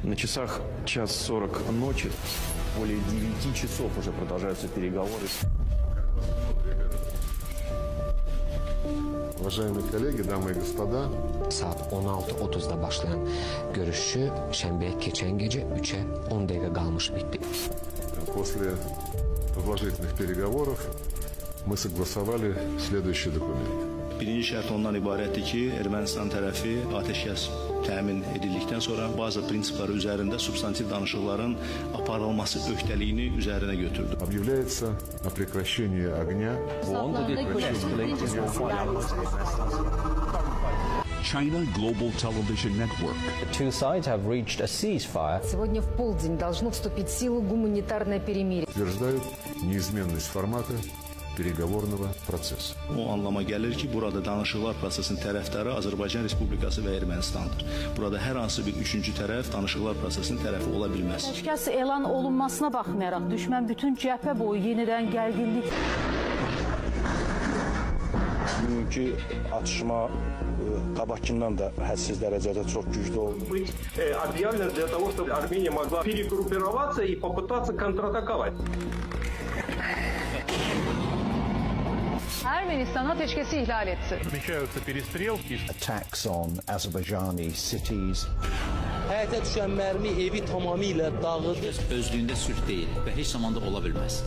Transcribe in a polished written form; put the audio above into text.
На часах 1:40 ночи. Более 9 часов уже продолжаются переговоры. Уважаемые коллеги, дамы и господа, Saat 16:30'da başlayan görüşü şənbəyə keçən gecə 3'ə 10 dəqiqə qalmış bitdi. после продолжительных переговоров мы согласовали следующий документ. Birinci şərt ondan ibarətdir ki, Ermənistan tərəfi atəşkəs təmin edildikdən sonra bazı prinsipləri üzərində substantiv danışıqların aparılması öhdəliyini üzərinə götürdü. Объявляется о прекращении огня. China Global Television Network. Two sides have reached a ceasefire. Сегодня в полдень должно вступить в силу гуманитарное перемирие. Утверждают неизменность формата переговорного процесса. O anlama gəlir ki, burada danışıqlar prosesinin tərəfdarı Azərbaycan Respublikası və Ermənistandır. Burada hər hansı bir üçüncü tərəf danışıqlar prosesinin tərəfi ola bilməz. Atəşkəs elan olunmasına baxmayaraq düşmən bütün cəbhə boyu yenidən gərginlik. Bugünkü atışma qabaqkindən da hədsiz dərəcədə çox güclü oldu. Быть объявлено для того, чтобы Армения могла перегруппироваться и попытаться контратаковать. Ermənistan atəşkəsi ihlal etdi. Намечаются перестрелки. Attacks on Azerbaijani cities. Həyətə düşən mərmi evi tamamilə dağıdır. Özlüyündə sülh deyil və heç zamanda ola bilməz.